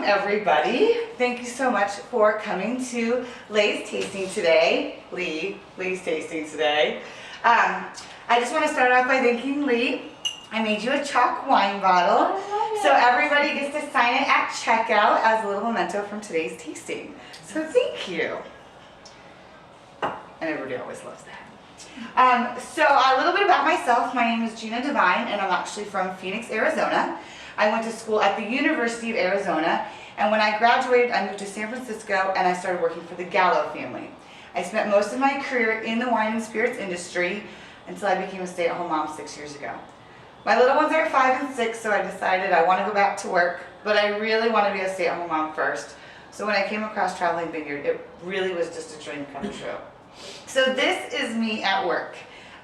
Welcome everybody. Thank you so much for coming to Lee's tasting today. Lee's tasting today. I just want to start off by thanking Lee. I made you a chalk wine bottle. So everybody gets to sign it at checkout as a little memento from today's tasting. So thank you. And everybody always loves that. So a little bit about myself. My name is Gina Devine and I'm actually from Phoenix, Arizona. I went to school at the University of Arizona, and when I graduated, I moved to San Francisco and I started working for the Gallo family. I spent most of my career in the wine and spirits industry until I became a stay-at-home mom 6 years ago. My little ones are 5 and 6, so I decided I want to go back to work, but I really want to be a stay-at-home mom first. So when I came across Traveling Vineyard, it really was just a dream come true. So this is me at work.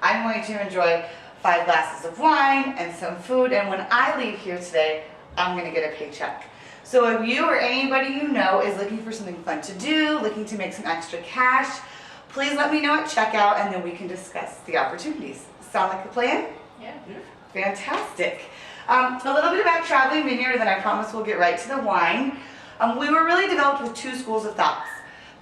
I'm going to enjoy 5 glasses of wine and some food, and when I leave here today, I'm going to get a paycheck. So if you or anybody you know is looking for something fun to do, looking to make some extra cash, please let me know at checkout and then we can discuss the opportunities. Sound like a plan? Yeah. Fantastic. A little bit about Traveling Vineyard, and then I promise we'll get right to the wine. We were really developed with 2 schools of thoughts.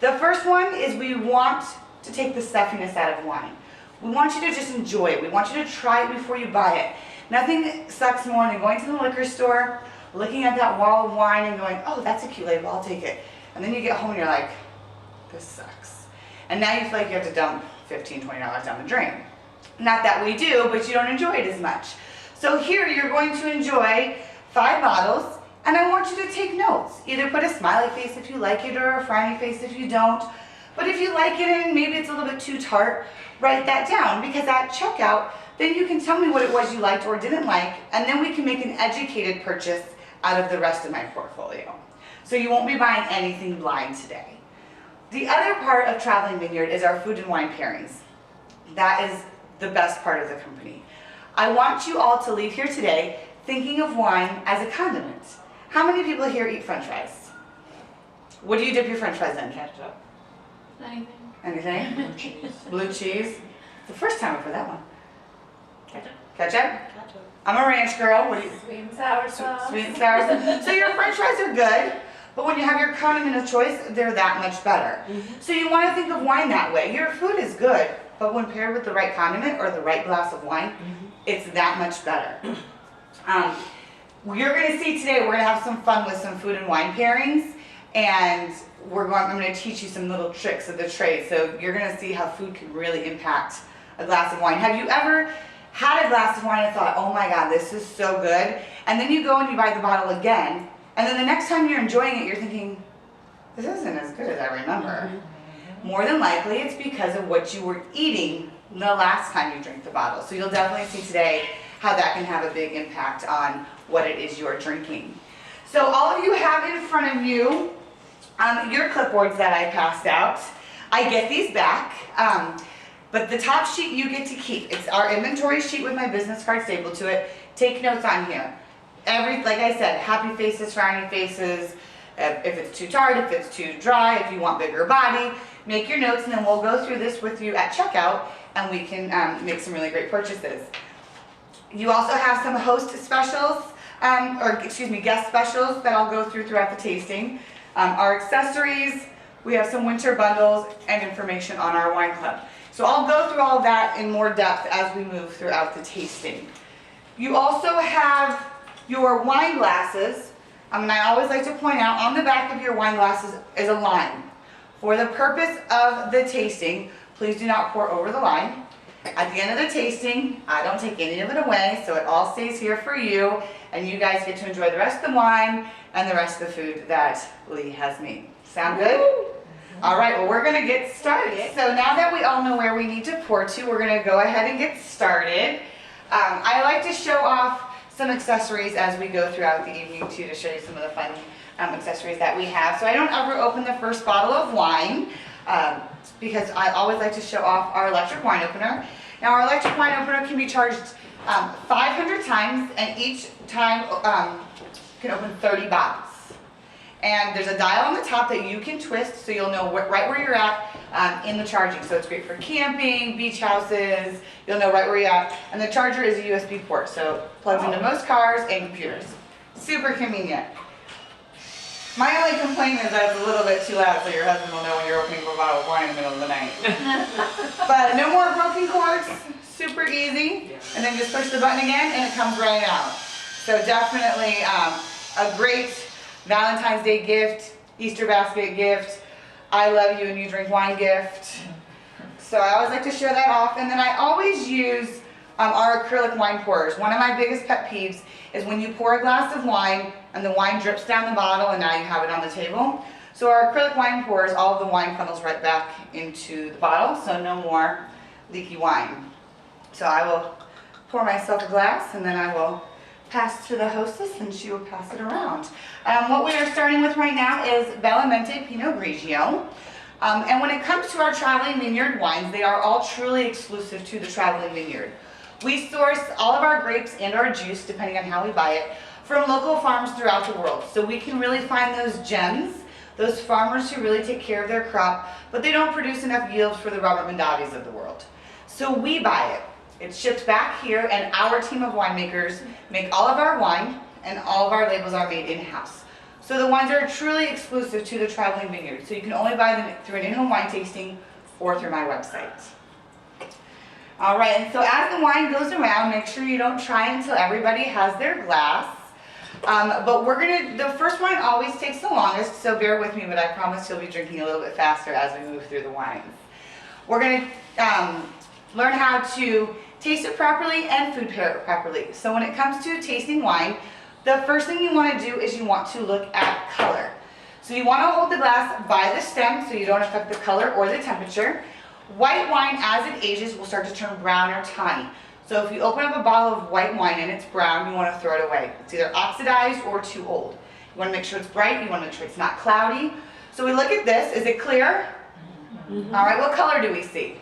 The first one is we want to take the stuffiness out of wine. We want you to just enjoy it. We want you to try it before you buy it. Nothing sucks more than going to the liquor store, looking at that wall of wine and going, oh, that's a cute label, I'll take it. And then you get home and you're like, this sucks. And now you feel like you have to dump $15, $20 down the drain. Not that we do, but you don't enjoy it as much. So here you're going to enjoy 5 bottles, and I want you to take notes. Either put a smiley face if you like it or a frowny face if you don't. But if you like it and maybe it's a little bit too tart, write that down, because at checkout, then you can tell me what it was you liked or didn't like, and then we can make an educated purchase out of the rest of my portfolio. So you won't be buying anything blind today. The other part of Traveling Vineyard is our food and wine pairings. That is the best part of the company. I want you all to leave here today thinking of wine as a condiment. How many people here eat French fries? What do you dip your French fries in? Ketchup. Anything. Anything? Blue cheese. Blue cheese? It's the first time I've heard that one. Ketchup. Ketchup? Ketchup. I'm a ranch girl. What do you? Sweet and sour sauce. Sweet and sour sauce. So your French fries are good, but when you have your condiment of choice, they're that much better. So you want to think of wine that way. Your food is good, but when paired with the right condiment or the right glass of wine, it's that much better. You're going to see today, we're going to have some fun with some food and wine pairings, and I'm going to teach you some little tricks of the trade. So you're going to see how food can really impact a glass of wine. Have you ever had a glass of wine and thought, oh my God, this is so good? And then you go and you buy the bottle again, and then the next time you're enjoying it, you're thinking, this isn't as good as I remember. More than likely, it's because of what you were eating the last time you drank the bottle. So you'll definitely see today how that can have a big impact on what it is you're drinking. So all of you have in front of you your clipboards that I passed out. I get these back, but the top sheet you get to keep. It's our inventory sheet with my business card stapled to it. Take notes on here. Like I said, happy faces, frowny faces, if it's too tart, if it's too dry, if you want bigger body, make your notes, and then we'll go through this with you at checkout, and we can make some really great purchases. You also have some host specials, guest specials that I'll go throughout the tasting. Our accessories, we have some winter bundles, and information on our wine club. So I'll go through all of that in more depth as we move throughout the tasting. You also have your wine glasses, and I always like to point out on the back of your wine glasses is a line. For the purpose of the tasting, please do not pour over the line. At the end of the tasting, I don't take any of it away, so it all stays here for you, and you guys get to enjoy the rest of the wine and the rest of the food that Lee has made. Sound good? All right, well, we're going to get started. So now that we all know where we need to pour to, we're going to go ahead and get started. I like to show off some accessories as we go throughout the evening too, to show you some of the fun accessories that we have. So I don't ever open the first bottle of wine because I always like to show off our electric wine opener. Now our electric wine opener can be charged 500 times, and each time can open 30 bottles. And there's a dial on the top that you can twist so you'll know right where you're at in the charging. So it's great for camping, beach houses, you'll know right where you're at. And the charger is a USB port, so it plugs into most cars and computers. Super convenient. My only complaint is that it's a little bit too loud, so your husband will know when you're opening a bottle of wine in the middle of the night. But no more broken corks, super easy. And then just push the button again and it comes right out. So definitely a great Valentine's Day gift, Easter basket gift, I love you and you drink wine gift. So I always like to show that off. And then I always use our acrylic wine pourers. One of my biggest pet peeves is when you pour a glass of wine and the wine drips down the bottle and now you have it on the table. So our acrylic wine pours all of the wine funnels right back into the bottle, so no more leaky wine. So I will pour myself a glass and then I will pass to the hostess and she will pass it around. What we are starting with right now is Bellamente Pinot Grigio. And when it comes to our traveling vineyard wines, they are all truly exclusive to the traveling vineyard. We source all of our grapes and our juice, depending on how we buy it, from local farms throughout the world. So we can really find those gems, those farmers who really take care of their crop, but they don't produce enough yield for the Robert Mondavis of the world. So we buy it. It's shipped back here, and our team of winemakers make all of our wine, and all of our labels are made in-house. So the wines are truly exclusive to the traveling vineyard. So you can only buy them through an in-home wine tasting or through my website. All right, and so as the wine goes around, make sure you don't try until everybody has their glass. But the first wine always takes the longest, so bear with me, but I promise you'll be drinking a little bit faster as we move through the wines. We're gonna learn how to taste it properly and food pair it properly. So when it comes to tasting wine, the first thing you want to do is you want to look at color. So you want to hold the glass by the stem so you don't affect the color or the temperature. White wine, as it ages, will start to turn brown or tawny. So if you open up a bottle of white wine and it's brown, you want to throw it away. It's either oxidized or too old. You want to make sure it's bright. You want to make sure it's not cloudy. So we look at this. Is it clear? Mm-hmm. All right, what color do we see?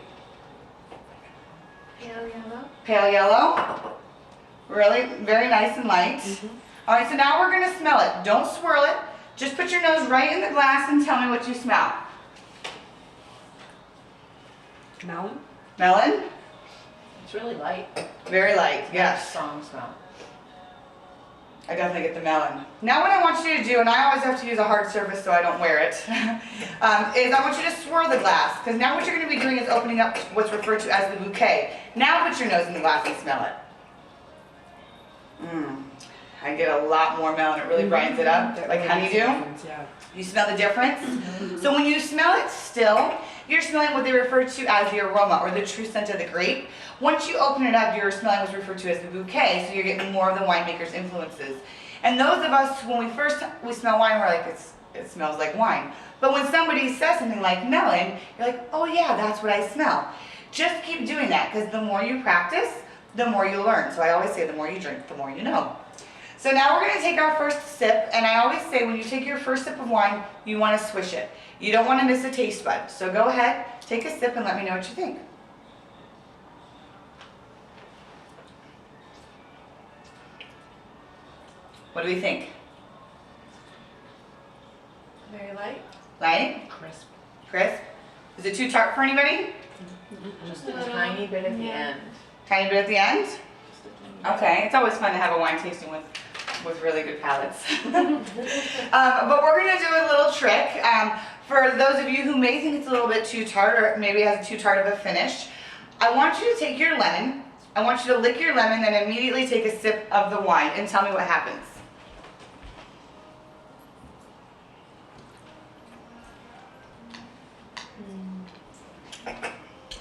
Pale yellow. Pale yellow. Really, very nice and light. Mm-hmm. All right, so now we're going to smell it. Don't swirl it. Just put your nose right in the glass and tell me what you smell. Melon? Melon? It's really light. Very light, yes. Strong smell. I definitely get the melon. Now what I want you to do, and I always have to use a hard surface so I don't wear it, is I want you to swirl the glass. Because now what you're going to be doing is opening up what's referred to as the bouquet. Now put your nose in the glass and smell it. I get a lot more melon. It really brightens it up, like honeydew. Yeah. You smell the difference? So when you smell it still, you're smelling what they refer to as the aroma or the true scent of the grape. Once you open it up, you're smelling what's referred to as the bouquet, so you're getting more of the winemaker's influences. And those of us, when we smell wine, we're like, it smells like wine. But when somebody says something like melon, you're like, oh yeah, that's what I smell. Just keep doing that, because the more you practice, the more you learn. So I always say the more you drink, the more you know. So now we're going to take our first sip, and I always say when you take your first sip of wine, you want to swish it. You don't want to miss a taste bud. So go ahead, take a sip and let me know what you think. What do we think? Very light. Light? Crisp. Crisp? Is it too tart for anybody? Just a tiny bit at the end. Tiny bit at the end? Okay, it's always fun to have a wine tasting with really good palates. But we're going to do a little trick. For those of you who may think it's a little bit too tart or maybe it has too tart of a finish, I want you to take your lemon. I want you to lick your lemon and immediately take a sip of the wine and tell me what happens.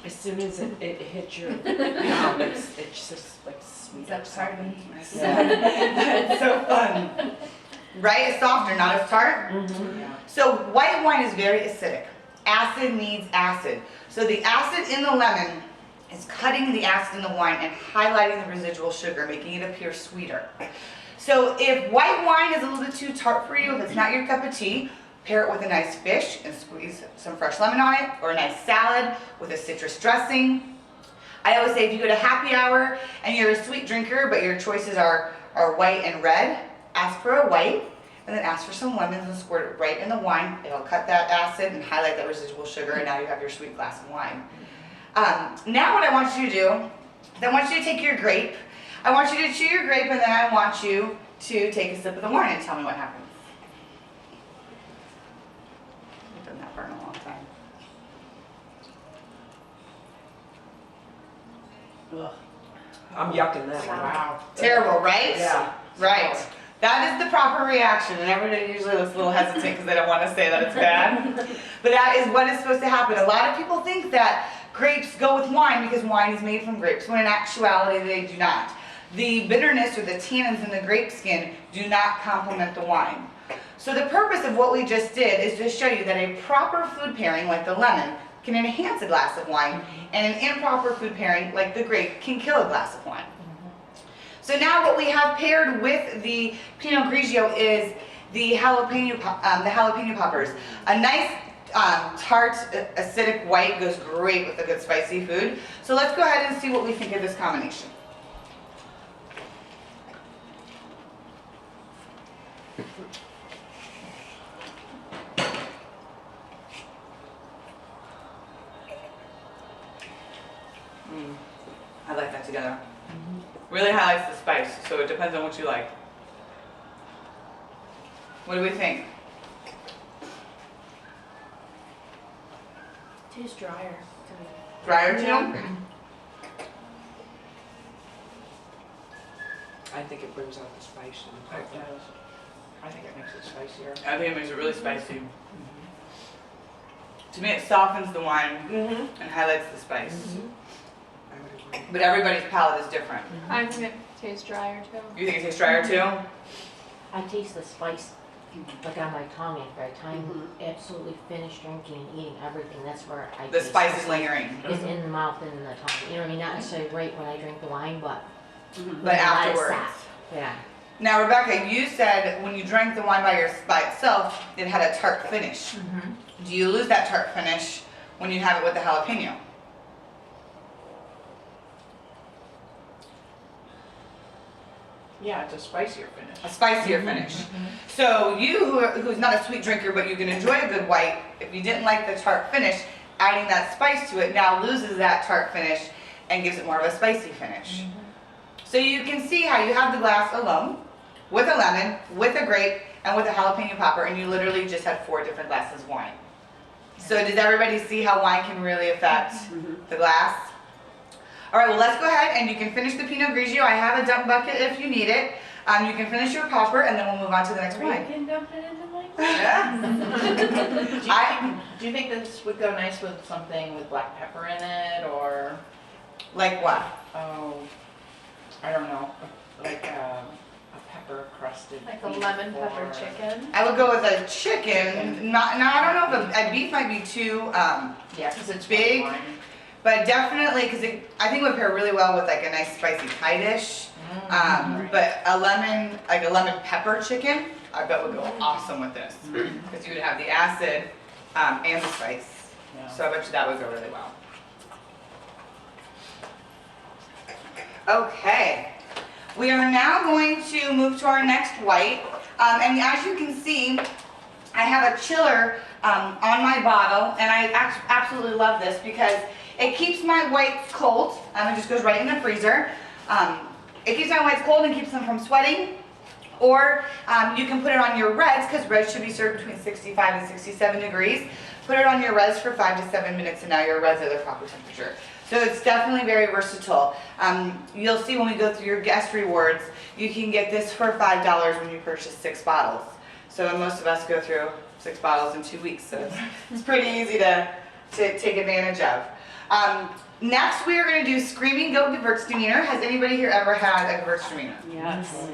As soon as it hits your mouth, it's just like sweet. That's pardon. It's so fun. Right? It's softer, not as tart. Mm-hmm. Yeah. So white wine is very acidic. Acid needs acid. So the acid in the lemon is cutting the acid in the wine and highlighting the residual sugar, making it appear sweeter. So if white wine is a little bit too tart for you, if it's not your cup of tea, pair it with a nice fish and squeeze some fresh lemon on it, or a nice salad with a citrus dressing. I always say if you go to happy hour and you're a sweet drinker, but your choices are white and red, ask for a white, and then ask for some lemons and squirt it right in the wine. It'll cut that acid and highlight that residual sugar, and now you have your sweet glass of wine. Now what I want you to do is I want you to take your grape. I want you to chew your grape, and then I want you to take a sip of the wine and tell me what happens. haven't done that for in a long time. I'm yucking that. Wow. Terrible, right? Yeah. Right. That is the proper reaction, and everybody usually looks a little hesitant because they don't want to say that it's bad. But that is what is supposed to happen. A lot of people think that grapes go with wine because wine is made from grapes, when in actuality they do not. The bitterness or the tannins in the grape skin do not complement the wine. So the purpose of what we just did is to show you that a proper food pairing, like the lemon, can enhance a glass of wine, and an improper food pairing, like the grape, can kill a glass of wine. So now what we have paired with the Pinot Grigio is the jalapeno poppers. A nice tart, acidic white goes great with a good spicy food. So let's go ahead and see what we think of this combination. I like that together. Really highlights the spice, so it depends on what you like. What do we think? Tastes drier to me. Drier too? I think it brings out the spice in it. It does. I think it makes it spicier. I think it makes it really spicy. To me, it softens the wine Mm-hmm. and highlights the spice. I would agree. But everybody's palate is different. I think it tastes drier too. You think it tastes drier too? I taste the spice like on my tongue after I time absolutely finish drinking and eating everything. That's where I The taste spice is lingering. It's in the mouth and in the tongue. You know what I mean? Not necessarily right when I drink the wine, but But when I let it afterwards. sat. Yeah. Now, Rebecca, you said when you drank the wine by itself, it had a tart finish. Do you lose that tart finish when you have it with the jalapeno? Yeah, it's a spicier finish. A spicier finish. So you, who's not a sweet drinker, but you can enjoy a good white, if you didn't like the tart finish, adding that spice to it now loses that tart finish and gives it more of a spicy finish. So you can see how you have the glass alone, with a lemon, with a grape, and with a jalapeno popper, and you literally just had 4 different glasses of wine. So does everybody see how wine can really affect the glass? All right, well, let's go ahead and you can finish the Pinot Grigio. I have a dump bucket if you need it. You can finish your popper, and then we'll move on to the next You wine. can dump it into my Yeah. Do you think this would go nice with something with black pepper in it, or, Like what? oh, I don't know, like a pepper crusted like a beef lemon pepper or- chicken. I would go with a chicken. Not, now I don't know if a beef might be too, Yeah, because it's Big. white wine. but definitely because I think it would pair really well with like a nice spicy pie dish. But a lemon, like a lemon pepper chicken, I bet would go awesome with this because you would have the acid and the spice. Yeah. So I bet you that would go really well. Okay, we are now going to move to our next white. And as you can see, I have a chiller on my bottle, and I absolutely love this because it keeps my whites cold. It just goes right in the freezer. It keeps my whites cold and keeps them from sweating. Or you can put it on your reds, because reds should be served between 65 and 67 degrees. Put it on your reds for 5 to 7 minutes, and now your reds are the proper temperature. So it's definitely very versatile. You'll see when we go through your guest rewards, you can get this for $5 when you purchase 6 bottles. So most of us go through 6 bottles in 2 weeks, so it's pretty easy to take advantage of. Next, we are going to do Screaming Goat Gewürztraminer. Has anybody here ever had a Gewürztraminer? Yes.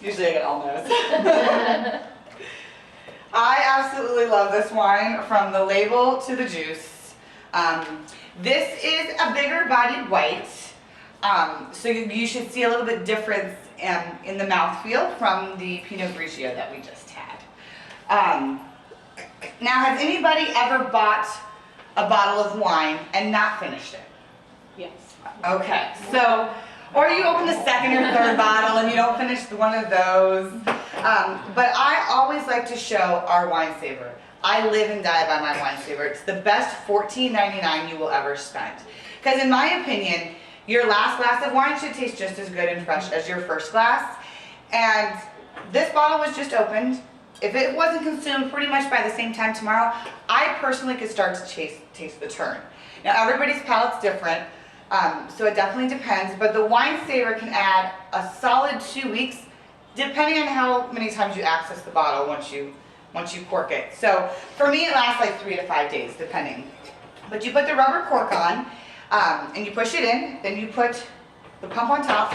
Usually I get all no's. I absolutely love this wine from the label to the juice. This is a bigger bodied white, so you should see a little bit difference in the mouthfeel from the Pinot Grigio that we just had. Now, has anybody ever bought a bottle of wine and not finished it? Yes. Okay, so, or you open the second or third bottle and you don't finish one of those. But I always like to show our wine saver. I live and die by my wine saver. It's the best $14.99 you will ever spend. Because in my opinion, your last glass of wine should taste just as good and fresh as your first glass. And this bottle was just opened. if it wasn't consumed pretty much by the same time tomorrow, I personally could start to taste the turn. Now everybody's palate's different, so it definitely depends, but the wine saver can add a solid 2 weeks, depending on how many times you access the bottle once you cork it. So for me, it lasts like 3 to 5 days, depending. But you put the rubber cork on, and you push it in, then you put the pump on top,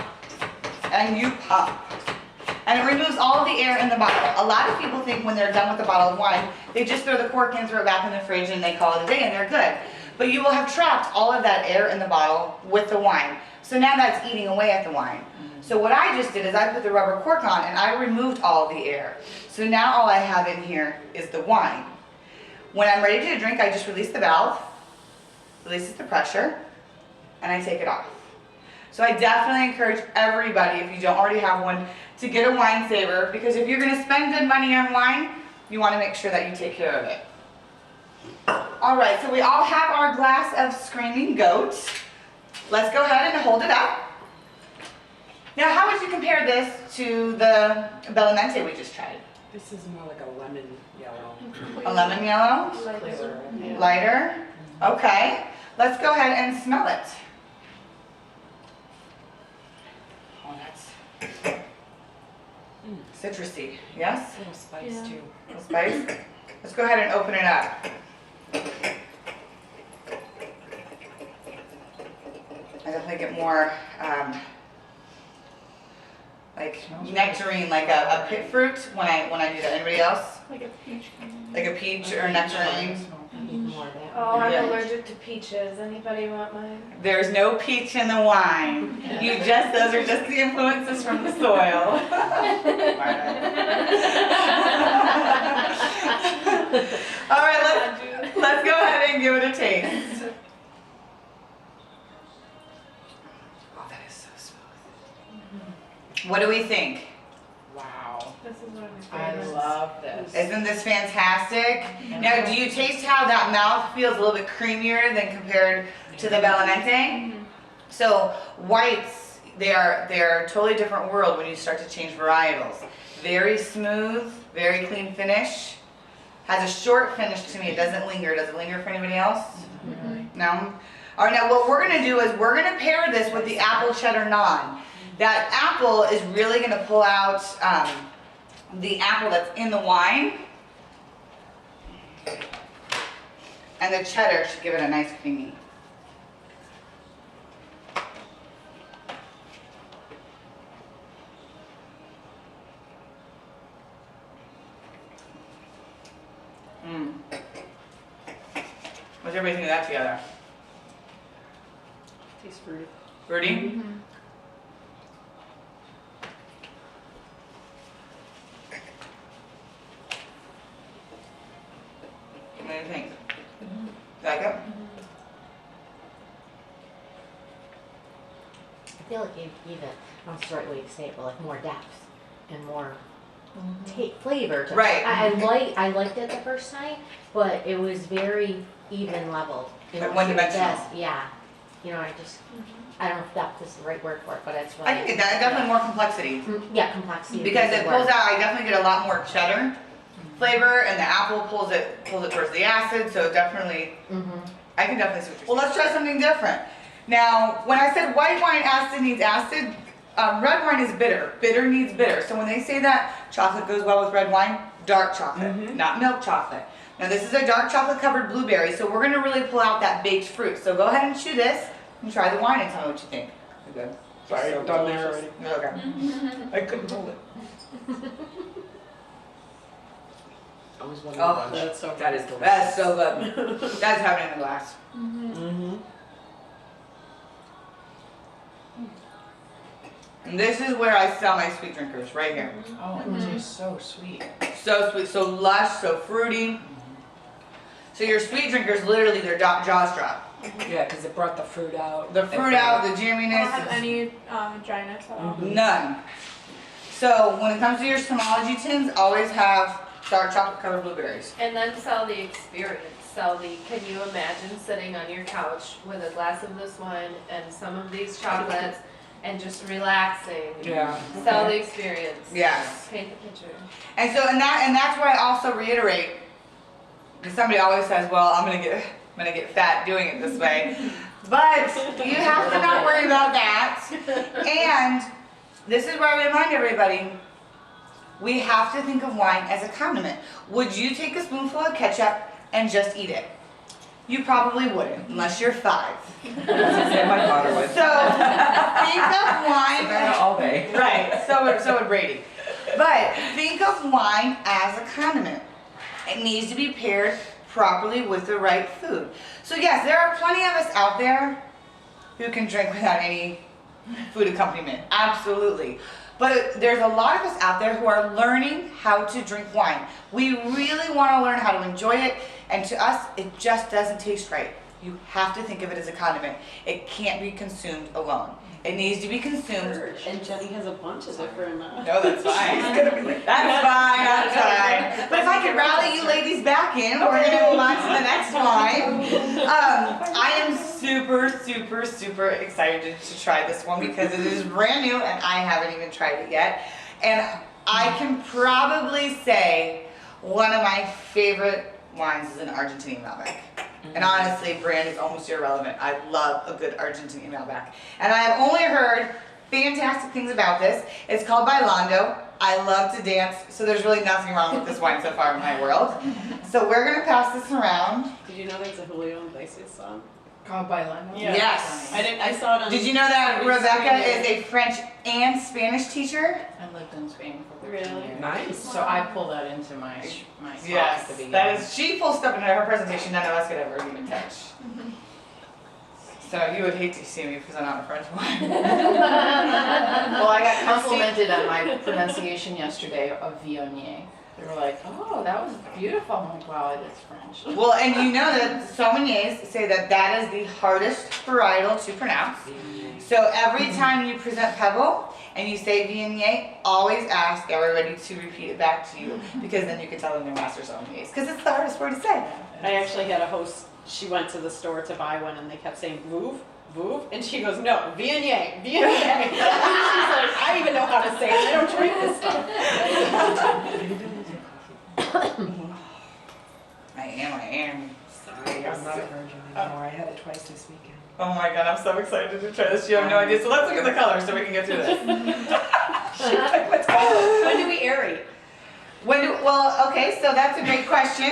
and you pump. And it removes all of the air in the bottle. A lot of people think when they're done with the bottle of wine, they just throw the cork in, throw it back in the fridge, and they call it a day, and they're good. But you will have trapped all of that air in the bottle with the wine. So now that's eating away at the wine. So what I just did is I put the rubber cork on, and I removed all of the air. So now all I have in here is the wine. When I'm ready to drink, I just release the valve, releases the pressure, and I take it off. So I definitely encourage everybody, if you don't already have one, to get a wine saver, because if you're gonna spend good money on wine, you wanna make sure that you take care of it. All right, so we all have our glass of Screaming Goat. Let's go ahead and hold it up. Now, how would you compare this to the Bellamente we just tried? This is more like a lemon yellow. A lemon yellow? Clearer. Yeah. Lighter? Okay, let's go ahead and smell it. Oh, that's citrusy, yes? A little spice Yeah. too. A little spice? Let's go ahead and open it up. I definitely get more, like nectarine, like a pit fruit when I do that. Anybody else? Like a peach. Like a peach or nectarine? Even more of that. Oh, Yeah. I'm allergic to peaches. Anybody want mine? There's no peach in the wine. Those are just the influences from the soil. All right, let's go ahead and give it a taste. Oh, that is so smooth. What do we think? Wow. This is one of my I favorites. love this. Isn't this fantastic? Now, do you taste how that mouth feels a little bit creamier than compared to the Bellamente? So whites, they're a totally different world when you start to change varietals. Very smooth, very clean finish. Has a short finish to me. It doesn't linger. Does it linger for anybody else? No? All right, now what we're gonna do is we're gonna pair this with the apple cheddar naan. That apple is really gonna pull out the apple that's in the wine. And the cheddar should give it a nice creamy. What's everybody think of that together? Tastes fruity. Fruity? What do you think? Like it? I feel like you even, I'm sorry the way to say it, but like more depth and more flavor to it. Right. I liked it the first time, but it was very even leveled. You Like know, one-dimensional. Yeah. You know, I don't know if depth is the right word for it, but it's what I think it definitely more complexity. Yeah, complexity. Because is it the pulls word. out, I definitely get a lot more cheddar flavor, and the apple pulls it towards the acid, so definitely, I can definitely see what you're saying. Well, let's try something different. Now, when I said white wine acid needs acid, red wine is bitter. Bitter needs bitter. So when they say that chocolate goes well with red wine, dark chocolate, not milk chocolate. Now this is a dark chocolate covered blueberry, so we're gonna really pull out that baked fruit. So go ahead and chew this and try the wine and tell me what you think. Good. Sorry, So done there delicious. already. Okay. I couldn't hold it. I was wondering. Oh, that's so that is delicious. That's so good. That's having it in the glass. Mm-hmm. And this is where I sell my sweet drinkers, right here. Oh, it tastes so sweet. So sweet, so lush, so fruity. So your sweet drinkers, literally, their jaws drop. Yeah, because it brought the fruit out. The fruit out, the I don't jamminess, have is any dryness at all. none. So when it comes to your Somology tins, always have dark chocolate covered blueberries. And then sell the experience. Sell the, can you imagine sitting on your couch with a glass of this wine and some of these chocolates and just relaxing. Yeah. Sell the experience. Yes. Paint the picture. And so, and that's why I also reiterate, because somebody always says, well, I'm gonna get fat doing it this way. But you have to not worry about that. And this is where I remind everybody, we have to think of wine as a condiment. Would you take a spoonful of ketchup and just eat it? You probably wouldn't, unless you're 5. Yeah, my daughter would. So think of wine. Savannah all day. Right, so would Brady. But think of wine as a condiment. It needs to be paired properly with the right food. So yes, there are plenty of us out there who can drink without any food accompaniment. Absolutely. But there's a lot of us out there who are learning how to drink wine. We really want to learn how to enjoy it, and to us, it just doesn't taste right. You have to think of it as a condiment. It can't be consumed alone. It needs to be consumed. And Jenny has a bunch of different. No, that's fine. That's fine. But if I could rally you ladies back in, we're gonna move on to the next wine. I am super excited to try this one because it is brand new and I haven't even tried it yet. And I can probably say one of my favorite wines is an Argentinian Malbec. And honestly, brand is almost irrelevant. I love a good Argentinian Malbec. And I have only heard fantastic things about this. It's called Bailando. I love to dance, so there's really nothing wrong with this wine so far in my world. So we're gonna pass this around. Did you know there's a Julio Iglesias song? Called Bailando? Yeah. Yes. I saw it on. Did you know that Streaming. Rebecca is a French and Spanish teacher? I lived in Spain for 13 Really? years. Nice. So I pull that into my talk at the Yes, beginning. that is, she pulls stuff into her presentation none of us could ever even touch. So you would hate to see me because I'm not a French wine. Well, I got complimented on my pronunciation yesterday of Viognier. They were like, oh, that was beautiful. I'm like, wow, it is French. Well, and you know that sommeliers say that that is the hardest varietal to pronounce. So every time you present Pebble and you say Viognier, always ask everybody to repeat it back to you because then you can tell them they're master sommeliers because it's the hardest word to say. I actually had a host. She went to the store to buy one, and they kept saying Vouv, Vouv, and she goes, no, Viognier, Viognier. She's like, I even know how to say it. I don't drink this stuff. I am. Sorry, I'm not a virgin anymore. I had it twice this weekend. Oh my god, I'm so excited to try this. You have no idea. So let's look at the colors so we can get through this. Let's go. When do we aerate? Well, okay, so that's a great question.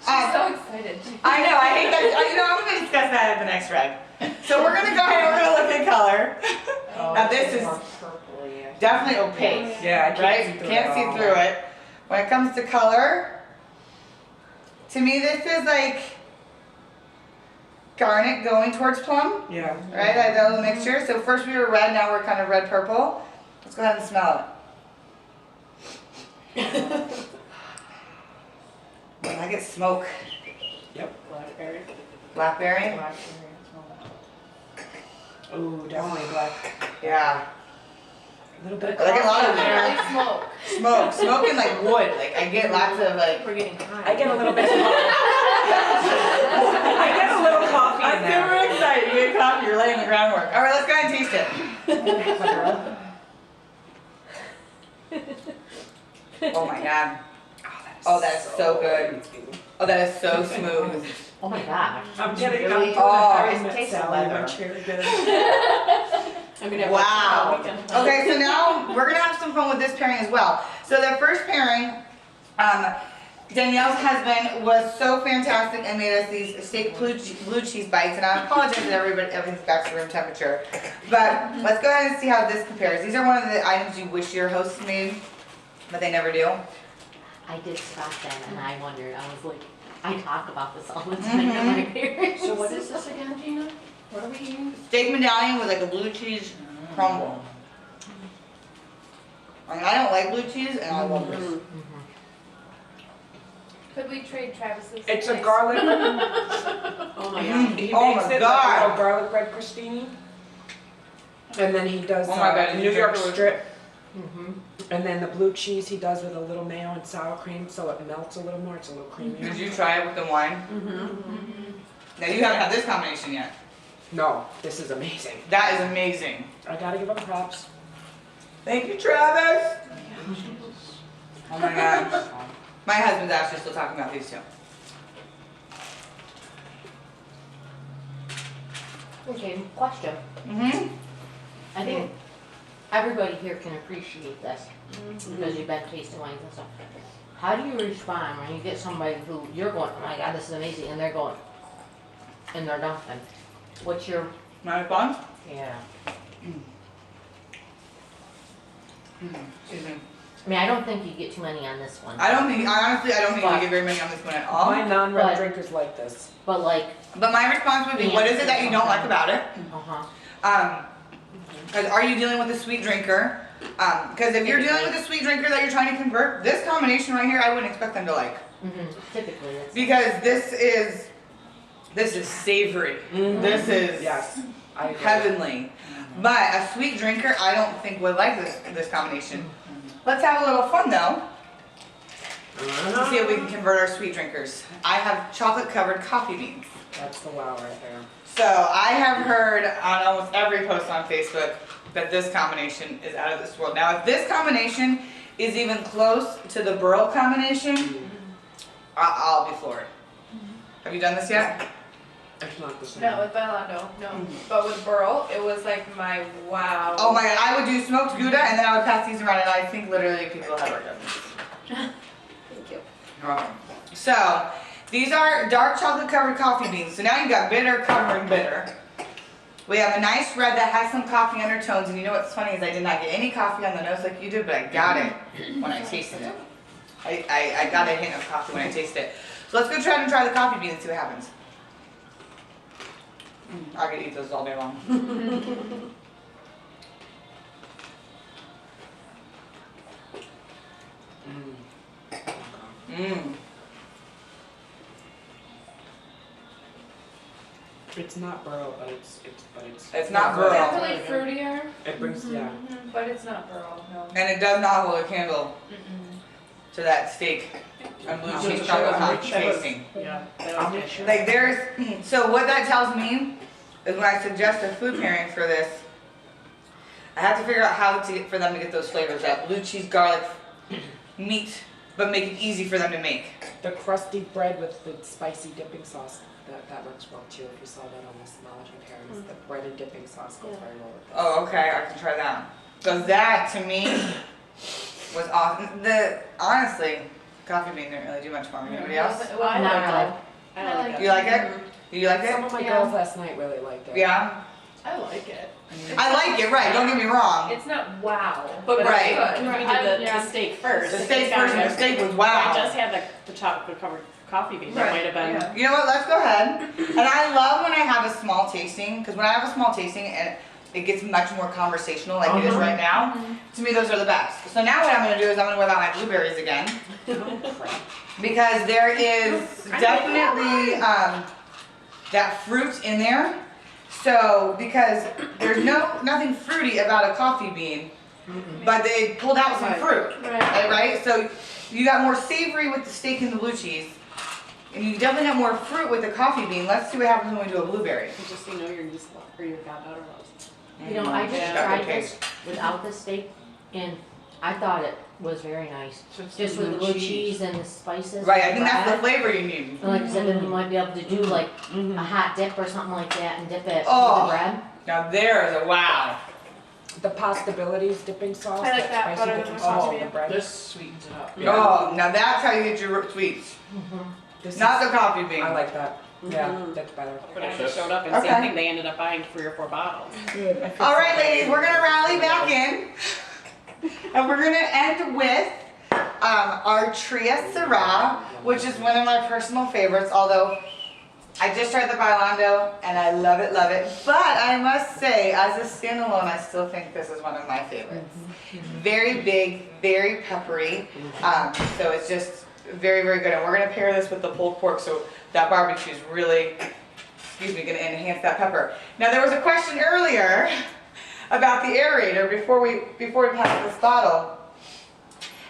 She's so excited. I know, I hate that. You know, I'm going to discuss that at the next reg. So we're going to go ahead and we're going to look at color. Oh, Now this is more purpley. definitely opaque, Yeah, I can't right? see through Can't it see all. through it. When it comes to color, to me this is like garnet going towards plum, Yeah. right? That little mixture. So first we were red, now we're kind of red-purple. Let's go ahead and smell it. I get smoke. Blackberry. Blackberry? Ooh, definitely black. Yeah. A little bit. I get a lot of Like smoke. smoke. Smoke and like wood. Like I get lots of like. We're getting high. I get a little bit. I get a little coffee in I'm there. super excited. You get coffee, you're laying the groundwork. Alright, let's go ahead and taste it. Oh my god. Oh, that is so good. Oh, that is so smooth. Oh my gosh. I'm getting Really? I'm doing Oh, a it tastes salad like leather. lunch here. Good. I'm gonna have Wow. lunch all weekend. Okay, so now we're gonna have some fun with this pairing as well. So the first pairing, Danielle's husband was so fantastic and made us these steak blue cheese bites, and I apologize that everything's back to room temperature. But let's go ahead and see how this compares. These are one of the items you wish your hosts made, but they never do. I did stop them and I wondered, I was like, I talk about this all the time to my parents. So what is this again, Gina? What are we eating? Steak medallion with like a blue cheese crumble. I mean, I don't like blue cheese, and I love this. Could we trade Travis's? It's a place? garlic. Oh my god. He Oh makes my it God. like a little garlic bread crostini. And then he does Oh my God, New York you- strip. Mm-hmm. And then the blue cheese he does with a little mayo and sour cream so it melts a little more. It's a little creamier. Did you try it with the wine? Mm-hmm. No, you haven't had this combination yet. No, this is amazing. That is amazing. I gotta give him props. Thank you, Travis. Oh my gosh. My husband's actually still talking about these two. Okay, question. Mm-hmm. I think everybody here can appreciate this because you've been tasting wines and stuff. How do you respond when you get somebody who you're going, oh my God, this is amazing, and they're going, and they're dumping? What's your, My response? yeah. Excuse me. I mean, I don't think you get too many on this one. I honestly, I don't think we get very many on this one at all. My non-red But- drinkers like this. But like, But my response would be, what is it that you don't like about it? uh-huh. 'Cause are you dealing with a sweet drinker? Because if you're dealing with a sweet drinker that you're trying to convert, this combination right here, I wouldn't expect them to like. Typically, it's. Because this is savory. This is Yes, I agree. heavenly. But a sweet drinker, I don't think would like this combination. Let's have a little fun though. To see if we can convert our sweet drinkers. I have chocolate covered coffee beans. That's the wow right there. So I have heard on almost every post on Facebook that this combination is out of this world. Now, if this combination is even close to the Burl combination, I'll be floored. Have you done this yet? It's not the same. No, with Bailando, no. But with Burl, it was like my wow. Oh my God, I would do smoked Gouda and then I would pass these around and I think literally people have orgasms. Thank you. You're welcome. So, these are dark chocolate covered coffee beans. So now you've got bitter covering bitter. We have a nice red that has some coffee undertones, and you know what's funny is I did not get any coffee on the nose like you did, but I got it when I tasted it. I got a hint of coffee when I tasted it. So let's go try the coffee beans and see what happens. I could eat those all day long. Mmm. It's not Burl, but It's not Burl. Definitely fruitier, It brings, yeah. but it's not Burl, no. And it does not hold a candle to that steak and blue cheese chocolate coffee tasting. Yeah. I'll make sure. Like there's, so what that tells me is when I suggest a food pairing for this, I have to figure out how to get for them to get those flavors, that blue cheese, garlic, meat, but make it easy for them to make. The crusty bread with the spicy dipping sauce, that works well too. If you saw that on the Smology pairings, the bread and dipping sauce goes very well with it. Oh, okay, I can try that. So that to me was awesome. Honestly, coffee bean didn't really do much for me. Anybody else? Well, I Not like it. I like You like it? You like Some it? of my Yeah. girls last night really liked it. Yeah. I like it. I like it, right? Don't get me wrong. It's not wow, But but right. it's good. We did the Yeah. steak first. The It's steak got first, and the the- steak was If I wow. just had the chocolate covered coffee bean, that might have been. Yeah. You know what? Let's go ahead. And I love when I have a small tasting, because when I have a small tasting and it gets much more conversational like it is right now, to me those are the best. So now what I'm going to do is I'm going to whip out my blueberries again, because there is definitely that fruit in there. So because there's nothing fruity about a coffee bean, but they pulled out some fruit. Right. Right? So you got more savory with the steak and the blue cheese. And you definitely have more fruit with the coffee bean. Let's see what happens when we do a blueberry. Just so you know your niece or your goddaughter loves. You know, I just Yeah. tried Okay. this without the steak, and I thought it was very nice. Just with the blue cheese and the spices. Right, I and think that's the bread. flavor you need. And like I said, then we might be able to do like a hot dip or something like that and dip it Oh. with the bread. Now there's a wow. The Possibilities dipping sauce. I like that spicy better dipping than sauce the with the bread. This sweetens it up. Oh, now that's how you get your sweets. This Not is- the coffee bean. I like that. Yeah, Mhm. that's better. But I just showed up and Okay. same thing, they ended up buying 3 or 4 bottles. All right, ladies, we're gonna rally back in, and we're gonna end with our Tria Syrah, which is one of my personal favorites. Although I just tried the Bailando and I love it, love it. But I must say, as a standalone, I still think this is one of my favorites. Very big, very peppery. So it's just very, very good. And we're gonna pair this with the pulled pork, so that barbecue is really, gonna enhance that pepper. Now there was a question earlier about the aerator before we pass this bottle.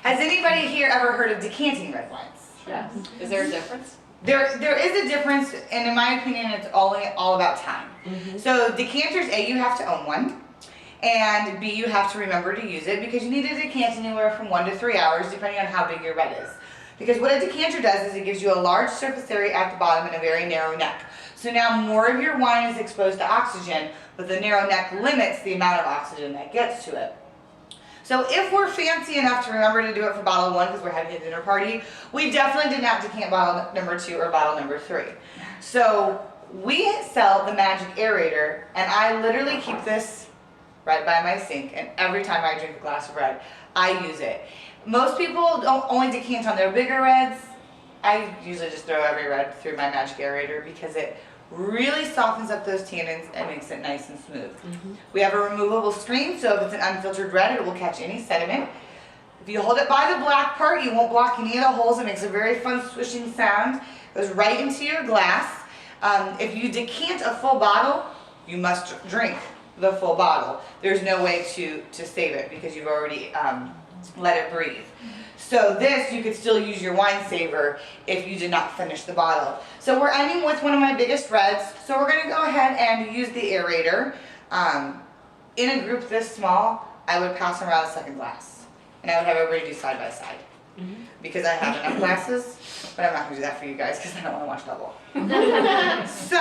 Has anybody here ever heard of decanting red wines? Yes. Is there a difference? There is a difference, and in my opinion, it's all about time. So decanters, A, you have to own one, and B, you have to remember to use it because you need to decant anywhere from 1 to 3 hours, depending on how big your red is. Because what a decanter does is it gives you a large surface area at the bottom and a very narrow neck. So now more of your wine is exposed to oxygen, but the narrow neck limits the amount of oxygen that gets to it. So if we're fancy enough to remember to do it for bottle 1 because we're having a dinner party, we definitely did not decant bottle number 2 or bottle number 3. So we sell the Magic Aerator, and I literally keep this right by my sink, and every time I drink a glass of red, I use it. Most people don't only decant on their bigger reds. I usually just throw every red through my Magic Aerator because it really softens up those tannins and makes it nice and smooth. We have a removable screen, so if it's an unfiltered red, it will catch any sediment. If you hold it by the black part, you won't block any of the holes. It makes a very fun swishing sound. It goes right into your glass. If you decant a full bottle, you must drink the full bottle. There's no way to save it because you've already let it breathe. So this, you could still use your wine saver if you did not finish the bottle. So we're ending with one of my biggest reds. So we're gonna go ahead and use the aerator. In a group this small, I would pass around a second glass. And I would have everybody do side by side. Because I have enough glasses, but I'm not gonna do that for you guys because I don't wanna watch double. So,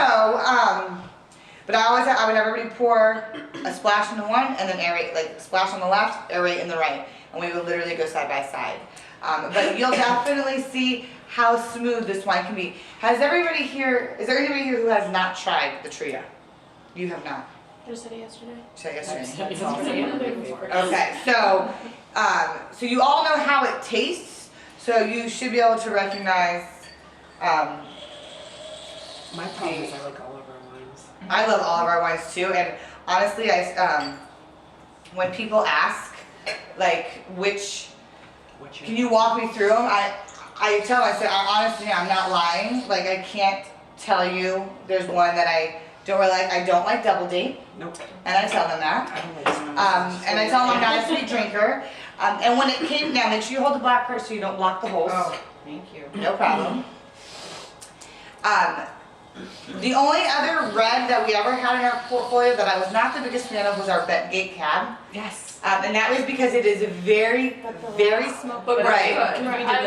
but I would have everybody pour a splash into one and then aerate, like splash on the left, aerate in the right. And we would literally go side by side. But you'll definitely see how smooth this wine can be. Is there anybody here who has not tried the Tria? You have not? I said it yesterday. Said yesterday. Okay, so you all know how it tastes, so you should be able to recognize. My problem is I like all of our wines. I love all of our wines too, and honestly, when people ask, like, can you walk me through them? I tell them, I said, honestly, I'm not lying. Like, I can't tell you. There's one that I don't really like. I don't like Double Date, Nope. and I tell them that. I don't like And I tell them I'm not a sweet drinker. And when it came down, make sure you hold the black part so you don't block the holes. Oh, thank you. No problem. The only other red that we ever had in our portfolio that I was not the biggest fan of was our Bentgate Cab. Yes. And that was because it is a very, very small. But Right. we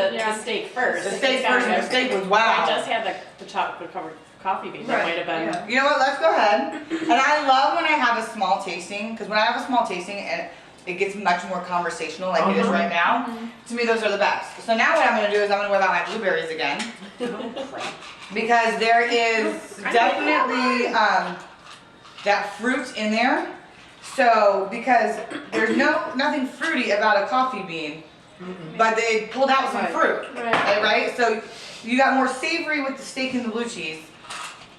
did the steak first. The steak first, and the steak was I wow. just had the chocolate covered coffee bean. That might have been. You know what? Let's go ahead. And I love when I have a small tasting, because when I have a small tasting and it gets much more conversational like it is right now, to me those are the best. So now what I'm going to do is I'm going to whip out my blueberries again. Because there is definitely that fruit in there. So, because there's nothing fruity about a coffee bean, but they pulled out some fruit, right? So you got more savory with the steak and the blue cheese,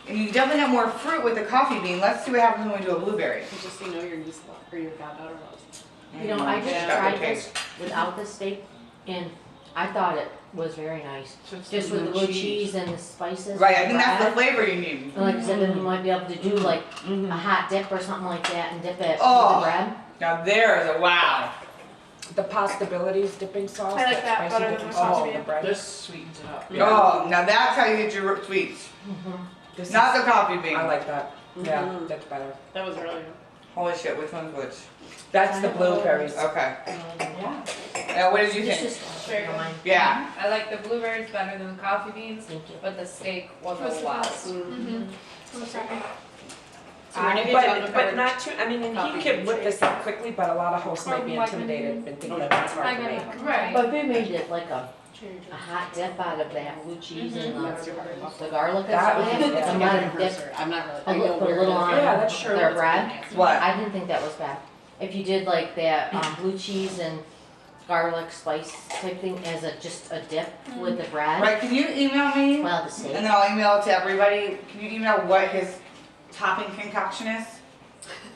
and you definitely have more fruit with the coffee bean. Let's see what happens when we do a blueberry. Just so you know, your niece or your goddaughter loves. You know, I just Yeah. tried Okay. this without the steak, and I thought it was very nice. Just with the blue cheese and the spices. Right, I and think that's the bread. flavor you need. And like I said, then you might be able to do like a hot dip or something like that and dip it Oh. with the bread. Now there's a wow. The Possibilities dipping sauce. I like that spicy better dipping than the sauce coffee on the bean. bread. This sweetens it up. Oh, now that's how you get your sweets. This Not is- the coffee bean. I like that. Yeah, Mhm. that's better. That was really good. Holy shit, which one's which? That's the blueberries. Okay. Yeah. Now what did you It's think? just Very good. mine. Yeah. I like the blueberries better than the coffee beans, Thank you. but the steak was Was a the wow. best. So we're gonna get chocolate But covered. not too, I mean, and coffee he could bean whip this up quickly, but a lot of hosts might be Like intimidated and think that it's hard to make. Right. But they made it like a hot dip out of that blue cheese and the garlic and That stuff. would be- And let it dip I'm not a really. little, put a little on Yeah, that's true. their bread. What? I didn't think that was bad. If you did like that blue cheese and garlic spice type thing as just a dip with the bread. Right, can you email me? Well, the steak. And then I'll email it to everybody. Can you email what his topping concoction is?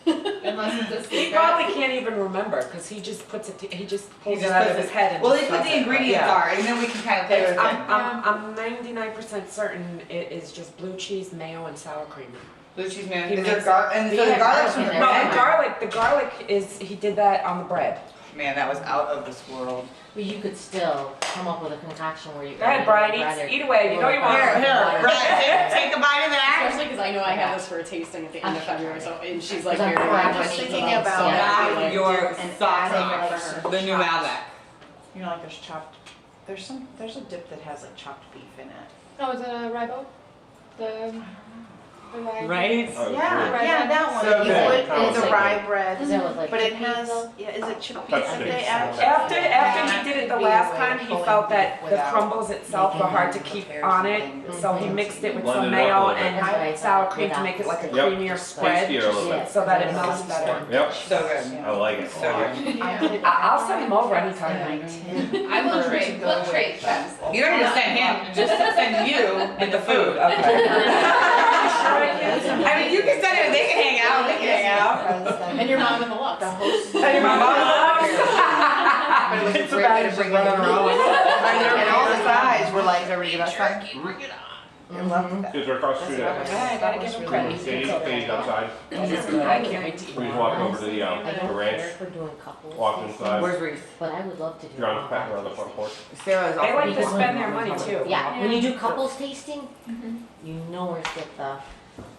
Unless it's a He secret. probably can't even remember, cause he just puts it, he just pulls just it out puts of his it- head and Well, just they put does the it. ingredients Yeah. are, and then we can kind of play with it. I'm 99% certain it is just blue cheese, mayo, and sour cream. Blue cheese man. He Is there makes- and so Yeah, the garlic's from the garlic in No, there. bread. the garlic is, he did that on the bread. man, that was out of this world. But you could still come up with a concoction where you. Go ahead, Brian, eat away, you know you want Here, it. here, Brian, take a bite of that. Especially because I know I have this for a tasting at the end of February, so, and she's like, Because I'm here, proud I'm of just you. thinking Yeah. about Yeah. that. Not your And socks adding, on, like, some the new chopped- Outback. You know, like there's chopped, there's a dip that has like chopped beef in it. Oh, is it a ribeye? The rye. Right? Oh, Yeah, Rye yeah, bread? that one. So You good. put, it's a Sounds rye like bread, Does it look like but it chickpeas has, though? yeah, is it chickpeas Touch that sticks. they add? After he did it the last time, he felt that the Without crumbles itself were hard to keep on it, so he mixed it with some Blended it up a mayo little bit. and sour cream to make it like a Yep. creamier spread, Tastier a little bit. so that it melts better. Yep, So good. I like it. So good. I'll send him over anytime. I will trade. We'll trade chefs. You don't need to send him, just send you and the food. I mean, you can send it, they can hang out, they can hang out. And your mom in the Lux. The host. And your mom. But it was It's a a great way bad to bring it running in. around. And all the guys were like, everybody give us one. Bring it on. I loved that. Kids are across the street. I gotta give him credit. They eat outside. I can't wait to eat. We just walk over to the I don't care ranch, for doing couples. walk tasting, inside. Where's Reese? But I would love to do. John's patting around the front porch. Sarah's They like to Because- spend their money too. Yeah, when you do couples tasting, you know where to get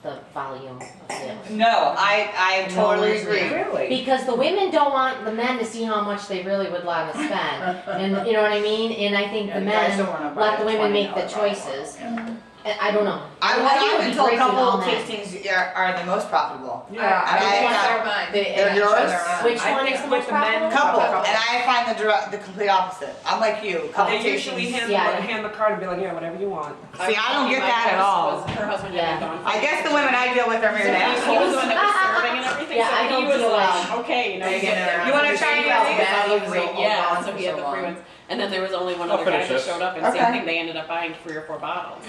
the volume of sales. No, I totally agree. Really? Because the women don't want the men to see how much they really would want to spend, and you know what I mean? And I think Yeah, the you guys men don't wanna buy let the a women make the $20 bottle. choices. Yeah. I don't know. I've been told couple tastings are the most profitable. Yeah. And Which ones I, are mine? They're yours? Which I one think is the with most the men profitable? couple, and I find the complete opposite. I'm like you, couple They usually tastings. hand the card and be like, yeah, whatever you want. See, I don't get My that at host all. was- Her husband Yeah. had been gone. I guess the women I deal with are So married he was the assholes. one that was serving and everything, Yeah, so I he don't was feel like, okay, you know, you get there. You wanna try any of these? That was He was great, all yeah, gone so for he had so the free long. ones. And then there was only one I'll other guy finish that this. showed up, and Okay. same thing, they ended up buying 3 or 4 bottles.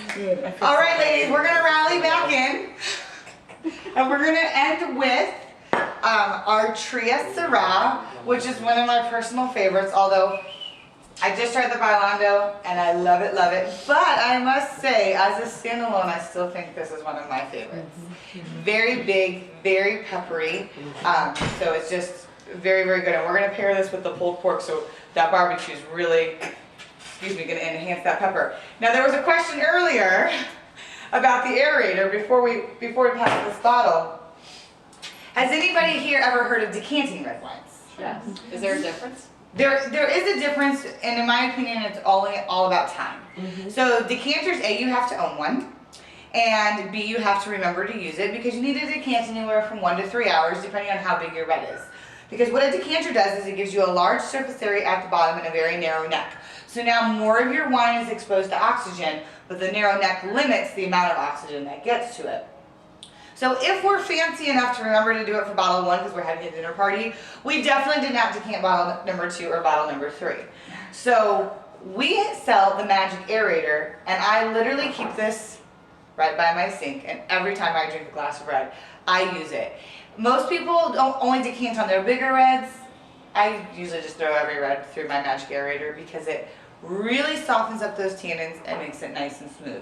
All right, ladies, we're gonna rally back in, and we're gonna end with our Tria Syrah, which is one of my personal favorites. Although I just tried the Bailando and I love it, but I must say, as a standalone, I still think this is one of my favorites. Very big, very peppery, so it's just very, very good. And we're gonna pair this with the pulled pork, so that barbecue is really, gonna enhance that pepper. Now, there was a question earlier about the aerator before we pass this bottle. Has anybody here ever heard of decanting red wines? Yes. Is there a difference? There is a difference, and in my opinion, it's all about time. So decanters, A, you have to own one, and B, you have to remember to use it because you need to decant anywhere from 1 to 3 hours, depending on how big your red is. Because what a decanter does is it gives you a large surface area at the bottom and a very narrow neck. So now more of your wine is exposed to oxygen, but the narrow neck limits the amount of oxygen that gets to it. So if we're fancy enough to remember to do it for bottle 1 because we're having a dinner party, we definitely did not decant bottle number 2 or bottle number 3. So we sell the Magic Aerator, and I literally keep this right by my sink, and every time I drink a glass of red, I use it. Most people don't only decant on their bigger reds. I usually just throw every red through my Magic Aerator because it really softens up those tannins and makes it nice and smooth.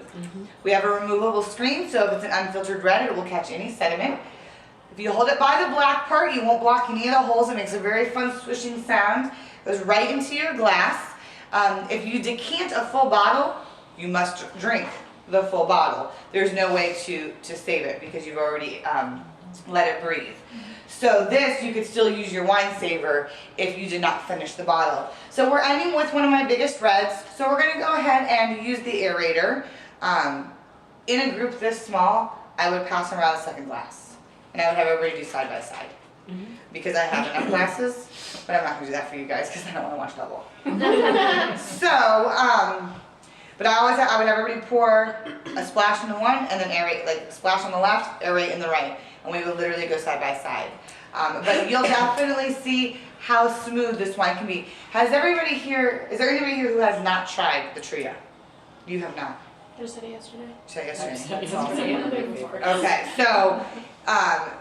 We have a removable screen, so if it's an unfiltered red, it will catch any sediment. If you hold it by the black part, you won't block any of the holes. It makes a very fun swishing sound. It goes right into your glass. If you decant a full bottle, you must drink the full bottle. There's no way to save it because you've already let it breathe. So this, you could still use your wine saver if you did not finish the bottle. So we're ending with one of my biggest reds. So we're gonna go ahead and use the aerator. In a group this small, I would pass around a second glass. And I would have everybody do side by side. Because I have enough glasses, but I'm not gonna do that for you guys because I don't wanna watch double. So, but I would have everybody pour a splash into one and then aerate, like a splash on the left, aerate in the right. And we would literally go side by side. But you'll definitely see how smooth this wine can be. Is there anybody here who has not tried the Tria? You have not. Just said it yesterday. Tried yesterday. That's awesome. Okay, so,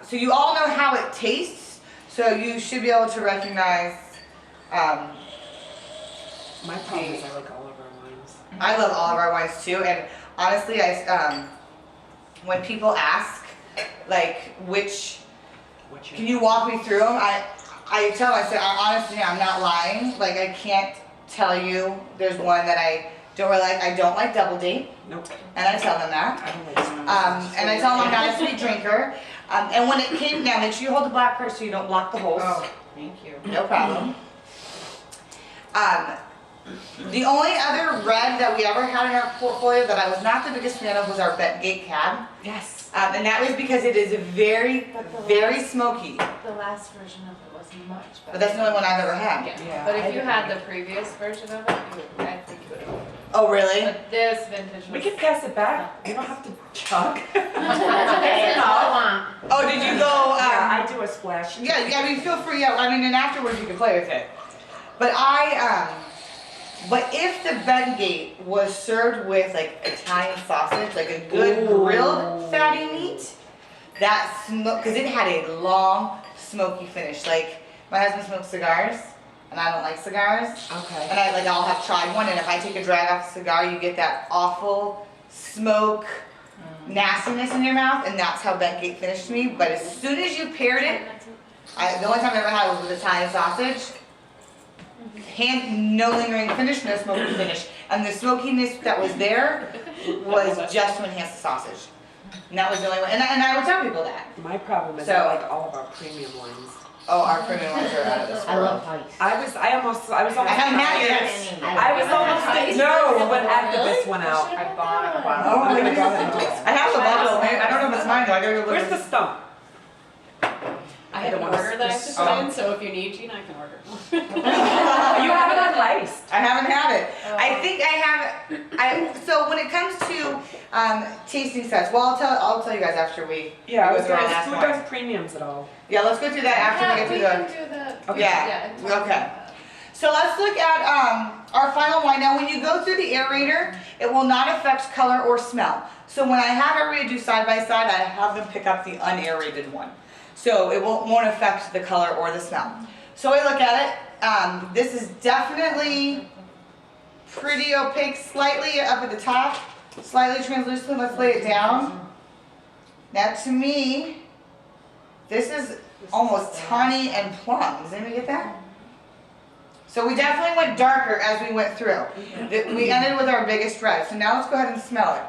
so you all know how it tastes, so you should be able to recognize, My problem is I like all of our wines. I love all of our wines too, and honestly, when people ask, like, can you walk me through them, I tell them, I said, honestly, I'm not lying. Like, I can't tell you. There's one that I don't really like. I don't like Double Date, Nope. and I tell them that. I don't like sweet. And I tell them I'm not a sweet drinker. And when it came down, make sure you hold the black part so you don't block the holes. Oh, thank you. No problem. The only other red that we ever had in our portfolio that I was not the biggest fan of was our Bentgate Cab. Yes. And that was because it is very, very smoky. The last version of it was much better. But that's the only one I've ever had. Yeah. But I if you didn't had like the previous version of it, I think you would have. Oh, really? But this vintage was. We can pass it back. You don't have to chug. That's okay, that's all I want. Oh, did you go? Yeah, I do a splash. Yeah, I mean, feel free. Yeah, I mean, and afterwards you can play with it. But but if the Bentgate was served with like Italian sausage, like a good grilled fatty meat, that smoke, because it had a long smoky finish. Like my husband smokes cigars, and I don't like cigars. Okay. And I'll have tried one, and if I take a drag off a cigar, you get that awful smoke nastiness in your mouth, and that's how Bentgate finished to me. But as soon as you paired it, the only time I ever had it was with Italian sausage. No lingering finish, no smoky finish. And the smokiness that was there was just to enhance the sausage. And that was the only one. And I would tell people that. My problem is So- I like all of our premium ones. Oh, our premium ones are out of this I world. love ice. I was almost. I haven't had it yet. I was almost. No, but after this went out. I bought a Oh, bottle. I'm gonna go ahead and do it. I have the bottle. I don't know if it's mine though. I gotta go look. Where's the stump? I have an don't wanna order that I have to spit- put in, so if you need Gina, I can order. You have it on ice. I haven't had it. I think I have. So when it comes to tasting sets, well, I'll tell you guys after we Yeah, I go was through our gonna. last Who one. does premiums at all? Yeah, let's go through that after we get through the. We can do the. Okay. Yeah, and talk okay. about that. So let's look at our final wine. Now when you go through the aerator, it will not affect color or smell. So when I have everybody do side by side, I have them pick up the unaerated one. So it won't affect the color or the smell. So I look at it. This is definitely pretty opaque, slightly up at the top, slightly translucent. Let's lay it down. Now to me, this is almost tawny and plum. Does anybody get that? So we definitely went darker as we went through. We ended with our biggest red. So now let's go ahead and smell it.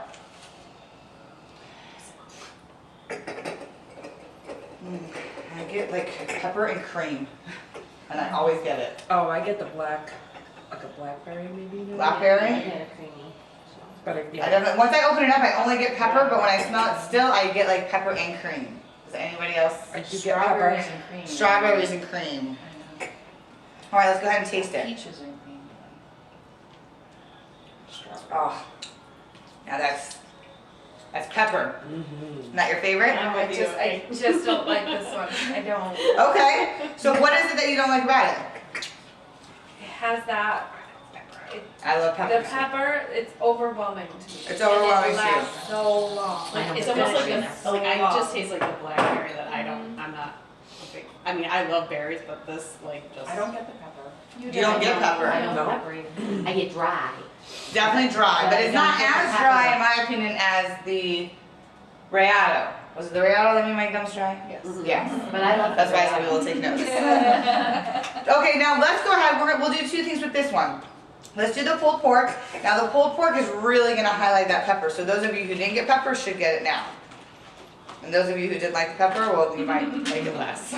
I get like pepper and cream, and I always get it. Oh, I get the black, like a blackberry maybe. No? Blackberry? I get a creamy, so. But I definitely, once I open it up, I only get pepper, but when I smell it still, I get like pepper and cream. Does anybody else? I do get Strawberries pepper. and cream. Strawberries and cream. All right, let's go ahead and taste it. Peaches and cream. Oh, now that's pepper. Mm-hmm. Not your favorite? I just don't like this one. I don't. Okay. So what is it that you don't like about it? It has that. I love pepper. The pepper, it's overwhelming to me. It's overwhelming And it too. lasts so long. Like, it's I know. almost like So I long. just taste like the blackberry that I'm not a big, I mean, I love berries, but this like just. I don't get the pepper. You don't get pepper. I don't No. pepper either. I get dry. Definitely dry, but it's not I don't get as the dry pepper. in my opinion as the Rayado. Was it the Rayado that made my gums dry? Yes. Yes. But I love. That's why I said we will take notes. Okay, now let's go ahead. We'll do two things with this one. Let's do the pulled pork. Now the pulled pork is really gonna highlight that pepper. So those of you who didn't get pepper should get it now. And those of you who didn't like the pepper, well, you might like it less.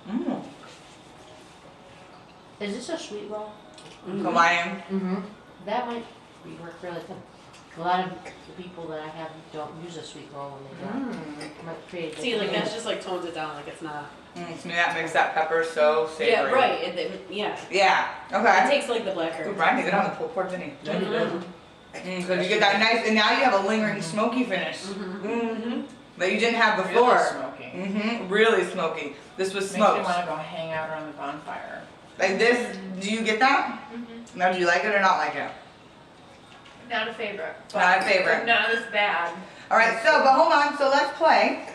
Mmm. Is this a sweet roll? Hawaiian. Mm-hmm. That might work really good. A lot of the people that I have don't use a sweet roll when they do. Might create a See, like different- that's just like tones it down, like it's not. To me that makes that pepper so savory. Yeah, right. Yeah. Yeah, It okay. takes like the blackberry. Good, Brian, you good on the pulled pork, didn't he? Mhm. So you get that nice, and now you have a lingering smoky finish Mm-hmm. that you didn't have Really before. smoky. Really smoky. This was Makes me smoked. wanna go hang out around the bonfire. Like this, do you get that? Now, do you like it or not like it? Not a favorite. Not a favorite. Not as bad. All right, so, but hold on, so let's play.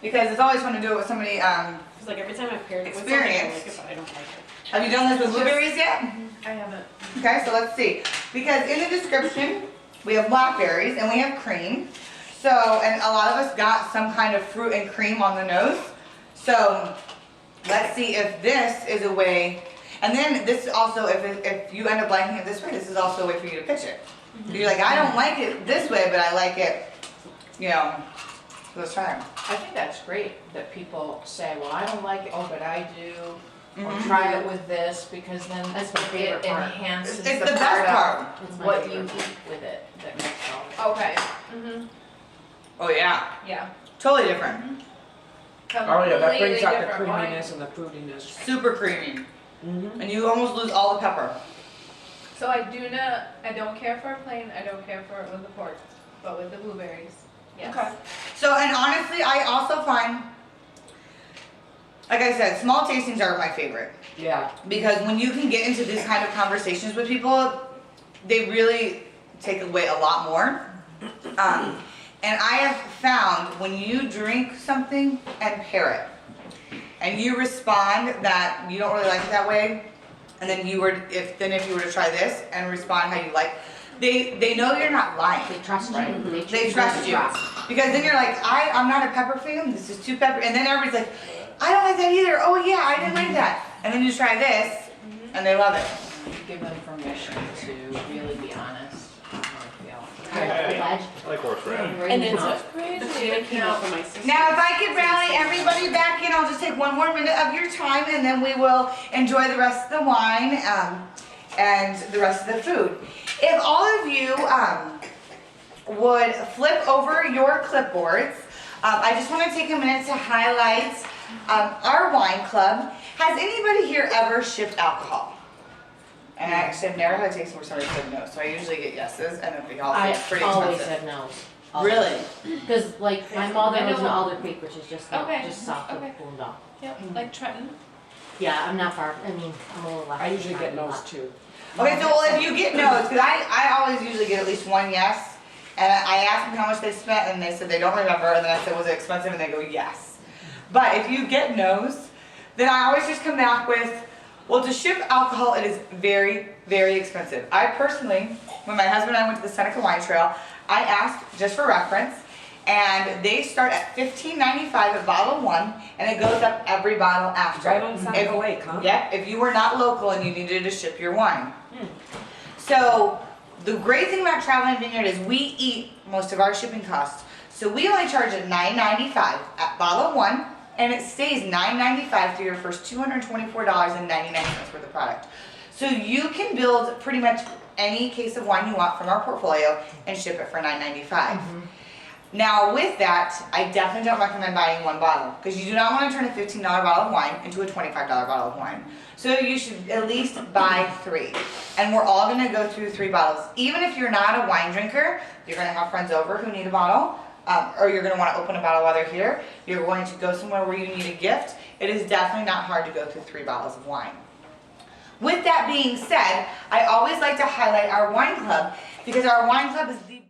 Because it's always fun to do it with somebody, Because like every time I've paired it with something, I like Experience. it, but I don't like it. have you done this with blueberries yet? I haven't. Okay, so let's see. Because in the description, we have blackberries and we have cream. So, and a lot of us got some kind of fruit and cream on the nose. So let's see if this is a way, and then this also, if you end up liking it this way, this is also a way for you to pitch it. You're like, I don't like it this way, but I like it, you know, let's try it. I think that's great that people say, well, I don't like it, oh, but I do. Or Mhm. try it with this, because then That's my favorite it part. enhances It's the the best part part. of It's my what you favorite. eat with it that makes all. Okay. Mhm. Oh yeah, Yeah. totally different. Oh yeah, that brings Completely out the different wine. creaminess and the fruitiness. Super creamy. Mm-hmm. And you almost lose all the pepper. So I don't care for a plain, I don't care for it with the pork, but with the blueberries, yes. Okay. So, and honestly, I also find, like I said, small tastings are my favorite. Yeah. Because when you can get into these kind of conversations with people, they really take away a lot more. And I have found when you drink something and pair it, and you respond that you don't really like it that way, and then if you were to try this and respond how you like, they know you're not lying. They trust you. Right. They trust you. Because then you're like, I'm not a pepper fan, this is too pepper, and then everybody's like, I don't like that either, oh yeah, I didn't like that. And then you try this, and they love it. You give them permission to really be honest on how they feel. Glad I like horseradish. you're And ready it's to a talk. crazy came out for my sister. Now, if I could rally everybody back in, I'll just take one more minute of your time, and then we will enjoy the rest of the wine and the rest of the food. If all of you would flip over your clipboards, I just want to take a minute to highlight our wine club. Has anybody here ever shipped alcohol? And I actually have never had a taste where somebody said no, so I usually get yeses, and then they all say I it's pretty always expensive. have no's. Really? Because like my mother lives in Alder Creek, which is just Okay, just south of okay. Boondoggle. Yep, like Trenton. Yeah, I'm not far. I mean, I'm a little left. I usually get behind, no's but- too. Okay, so well, if you get no's, because I always usually get at least one yes, and I ask them how much they spent, and they said they don't remember, and then I said, was it expensive, and they go, yes. But if you get no's, then I always just come back with, well, to ship alcohol, it is very, very expensive. I personally, when my husband and I went to the Seneca Wine Trail, I asked just for reference, and they start at $15.95 at bottle one, and it goes up every bottle after. Right on Seneca Lake, huh? Yep, if you were not local and you needed to ship your wine. So the great thing about Traveling Vineyard is we eat most of our shipping costs. So we only charge at $9.95 at bottle one, and it stays $9.95 through your first $224.99 worth of product. So you can build pretty much any case of wine you want from our portfolio and ship it for $9.95. Now with that, I definitely don't recommend buying one bottle because you do not want to turn a $15 bottle of wine into a $25 bottle of wine. So you should at least buy 3. And we're all going to go through 3 bottles. Even if you're not a wine drinker, you're going to have friends over who need a bottle, or you're going to want to open a bottle while they're here. You're going to go somewhere where you need a gift. It is definitely not hard to go through 3 bottles of wine. With that being said, I always like to highlight our wine club because our wine club is the